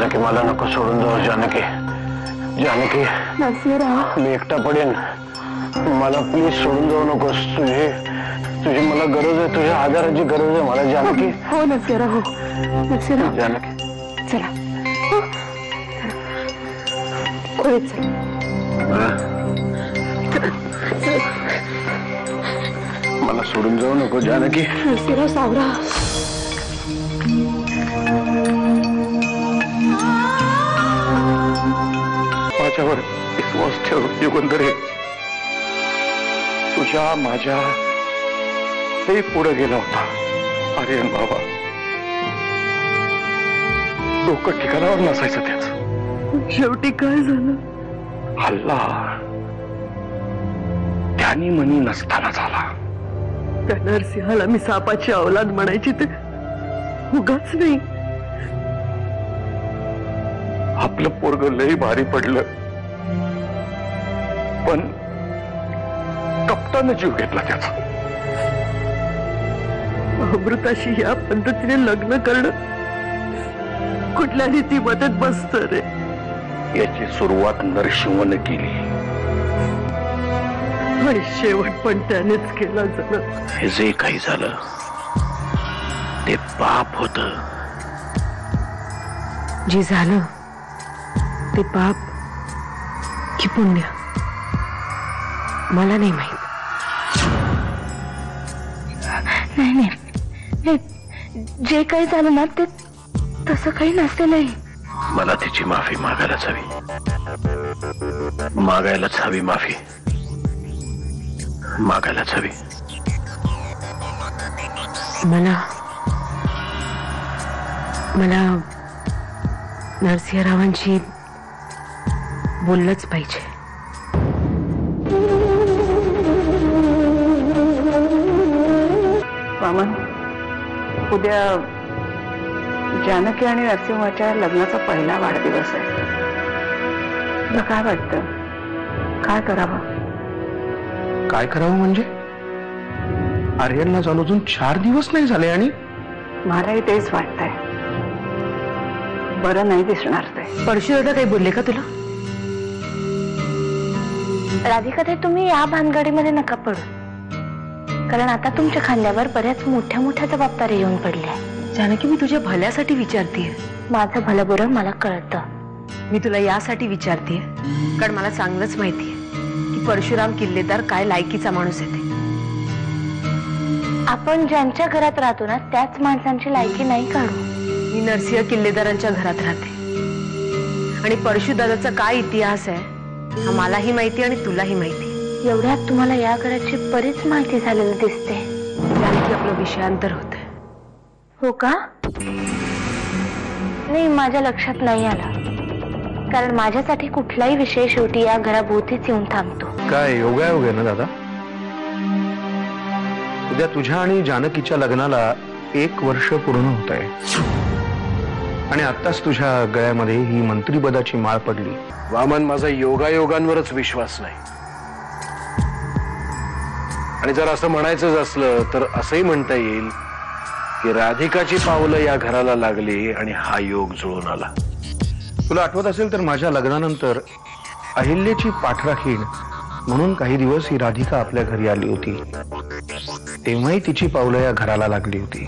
जानकी मला नको सोडून जाऊ. जानकी जानकी मी एकटा पडेन. मला प्लीज सोडून जाऊ नकोस. तुझी मला गरज आहे. तुझ्या आधाराची गरज आहे मला जानकी. हो नसेरा, हो नसेरा. जानकी चला खोलीत चला. मला सोडून जाऊ नको जानकी. नसेरा सावरा. माझ्यावर विश्वास ठेव युगंधरे. तुझ्या माझ्या हे पुढे गेला होता. आर्यन बाबा डोकं ठिकाणावर नसायचं त्याच. शेवटी काय झालं? हल्ला त्यानी मनी नसताना झाला. त्या नरसिंहाला मी सापाची अवलाद म्हणायची ते उगाच नाही. आपलं पोरग लई भारी पडलं पण कप्तानं जीव घेतला त्याचा. अमृताशी या पद्धतीने लग्न करणं कुठल्या रीतीमध्येच बसत रे. याची सुरुवात नरसिंहने केली आणि शेवट पण त्यानेच केला. जण हे जे काही झालं ते पाप होत. जे झालं ते पाप की पुण्य मला नाही माहित. नाही नाही, जे काही झालं ना ते तसं काही नसेलही. मला तिची माफी मागायलाच हवी. मागायलाच हवी माफी. मागायलाच हवी. मला मला नरसिंहरावांशी बोललंच पाहिजे. वामन, उद्या जानकी आणि नरसिंहाच्या लग्नाचा पहिला वाढदिवस आहे. तुला काय वाटतं? काय करावं? काय करावं म्हणजे? आर्यनला जाऊन अजून 4 दिवस नाही झाले आणि मलाही तेच वाटतंय. बरं नाही दिसणार ते. परशुदादा काही बोलले का तुला? राधिका ताई, तुम्ही या भानगडीमध्ये नका पडू. कारण आता तुमच्या खांद्यावर बऱ्याच मोठ्या मोठ्या जबाबदाऱ्या येऊन पडल्या. जानकी, मी तुझ्या भल्यासाठी विचारतीये. माझं भलं बुरं मला कळतं. मी तुला यासाठी विचारतीये कारण मला चांगलंच माहितीये की परशुराम किल्लेदार काय लायकीचा माणूस आहे ते. आपण ज्यांच्या घरात राहतो ना त्याच माणसांची लायकी नाही काढू. मी नरसिंह किल्लेदारांच्या घरात राहते आणि परशुदादाचा काय इतिहास आहे हा मलाही माहिती आणि तुलाही माहिती. एवढ्यात तुम्हाला या घराची बरीच माहिती झालेली दिसते. जानकी, आपलं विषयांतर होतंय. हो का? नाही, माझ्या लक्षात नाही आलं. कारण माझ्यासाठी कुठलाही विषय शेवटी या घराभोवतीच येऊन थांबतो. काय योगायोग आहे ना दादा. उद्या तुझ्या आणि जानकीच्या लग्नाला 1 वर्ष पूर्ण होत आहे आणि आत्ताच तुझ्या गळ्यामध्ये ही मंत्रीपदाची माळ पडली. वामन, माझा योगायोगांवरच विश्वास नाही. आणि जर असं म्हणायचंच असलं तर असंही म्हणता येईल की राधिकाची पावलं या घराला लागली आणि हा योग जुळून आला. तुला आठवत असेल तर माझ्या लग्नानंतर अहिल्याची पाठराखीण म्हणून काही दिवस ही राधिका आपल्या घरी आली होती. तेव्हाही तिची पावलं या घराला लागली होती.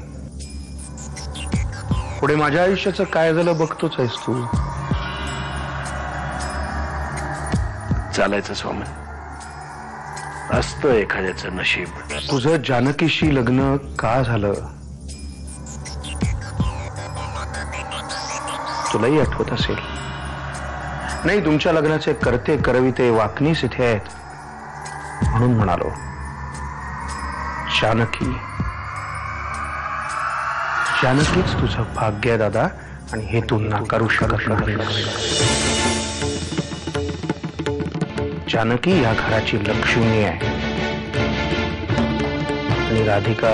पुढे माझ्या आयुष्याचं काय झालं बघतोच आहेस तू. चालायचं स्वामी, असतं एखाद्याचं नशीब. तुझं जानकीशी लग्न का झालं तुलाही आठवत असेल. नाही, तुमच्या लग्नाचे करते करविते वाकणीस इथे आहेत म्हणून म्हणालो. जानकी, जानकीच तुझं भाग्य आहे दादा आणि हे तू नाकारू शकत नाही. जानकी या घराची लक्ष्मी आहे आणि राधिका